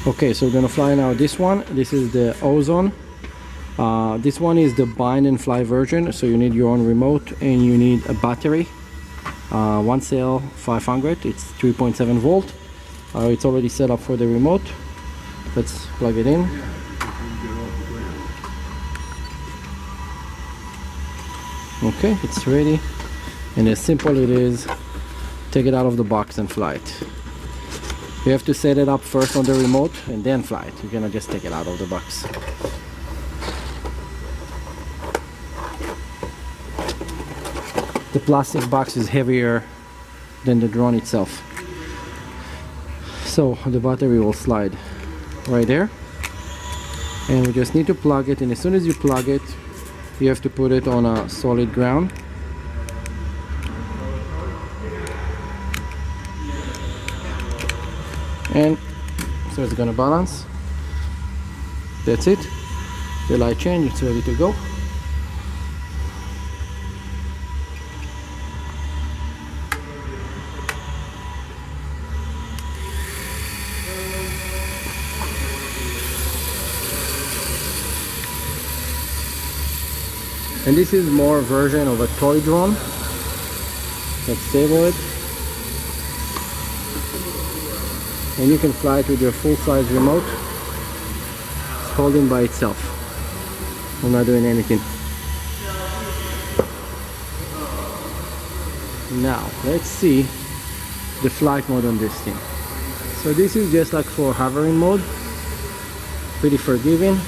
Okay, so we're gonna fly now this one. This is the Ozone. This one is the bind and fly version, so you need your own remote and you need a battery. One cell 500, it's 3.7 volt. It's already set up for the remote. Let's plug it in. Okay, it's ready, and as simple it is, take it out of the box and fly it. You have to set it up first on the remote and then fly it. You're gonna just take it out of the box. The plastic box is heavier than the drone itself, so the battery will slide right there, and we just need to plug it, and as soon as you plug it, you have to put it on a solid ground. And so it's gonna balance. That's it. The light change, it's ready to go. And this is more version of a toy drone. Let's stable it. And you can fly it with your full-size remote. It's holding by itself. I'm not doing anything. Now, let's see the flight mode on this thing. So this is just like for hovering mode. Pretty forgiving.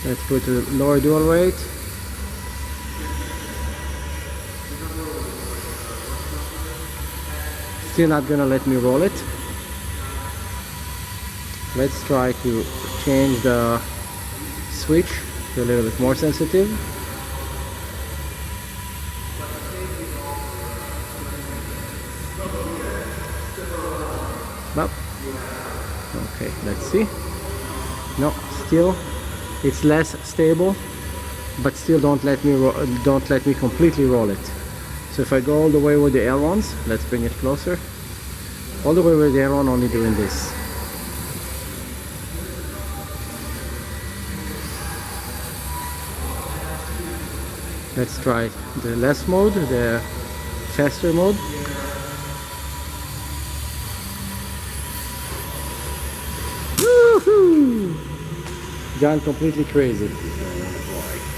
Let's put a lower dual rate. Still not gonna let me roll it. Let's try to change the switch to a little bit more sensitive. Up. Okay, let's see. No, still it's less stable, but still don't let me completely roll it. So if I go all the way with the ailerons, let's bring it closer. All the way with the aileron, only doing this. Let's try the less mode, the faster mode. Woohoo! Gone completely crazy.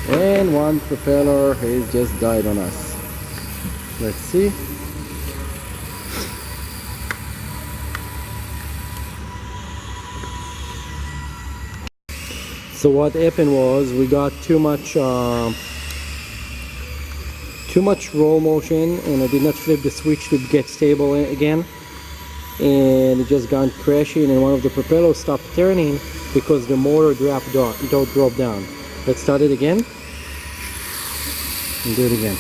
And one propeller has just died on us. Let's see. So what happened was we got too much roll motion, and I did not flip the switch to get stable again, and it just gone crashing, and one of the propellers stopped turning because the motor dropped down. Let's start it again and do it again.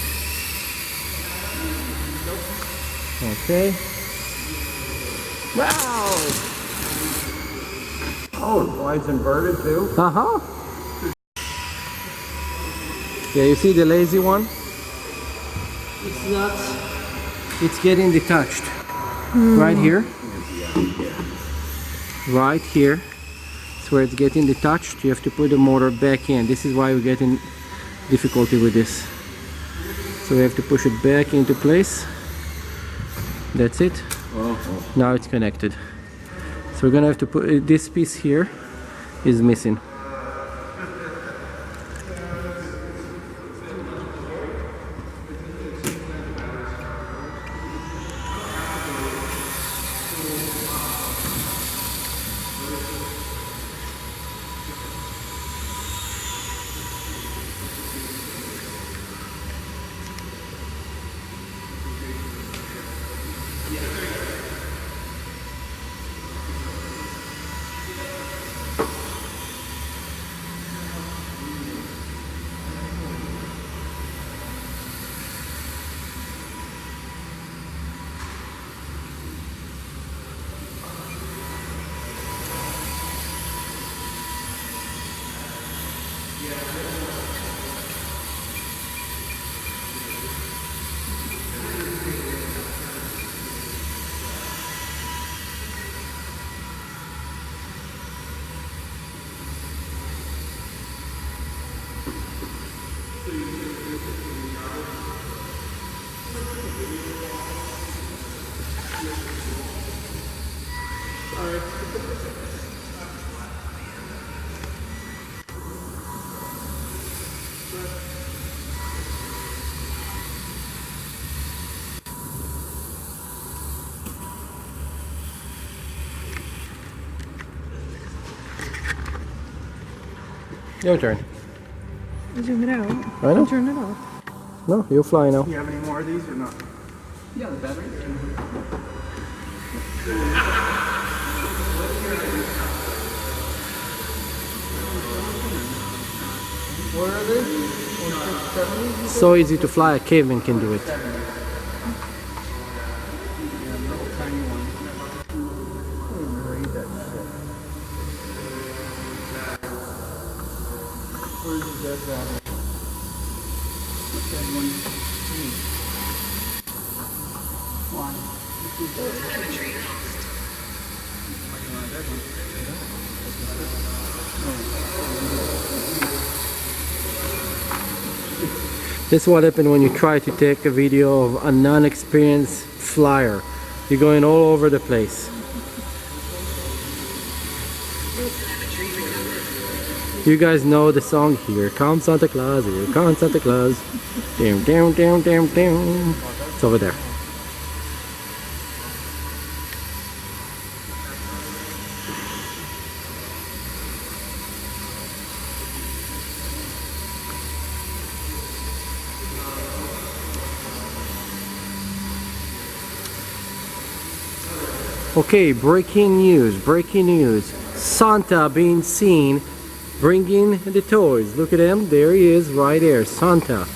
Okay. Wow! Oh, the line's inverted too? Uh-huh. Yeah, you see the lazy one? It's not... It's getting detached. Right here. Right here. It's where it's getting detached. You have to put the motor back in. This is why we're getting difficulty with this. So we have to push it back into place. That's it. Now it's connected. So we're gonna have to put this piece here is missing. Your turn. Zoom it out. I know. Turn it off. No, you'll fly now. Do you have any more of these or not? Yeah, the battery. What are they? 170? So easy to fly, a caveman can do it. This is what happens when you try to take a video of a non-experienced flyer. You're going all over the place. You guys know the song, Here Comes Santa Claus, Here Comes Santa Claus. Down, down, down, down, down. It's over there. Okay, breaking news. Santa being seen bringing the toys. Look at him, there he is right there, Santa.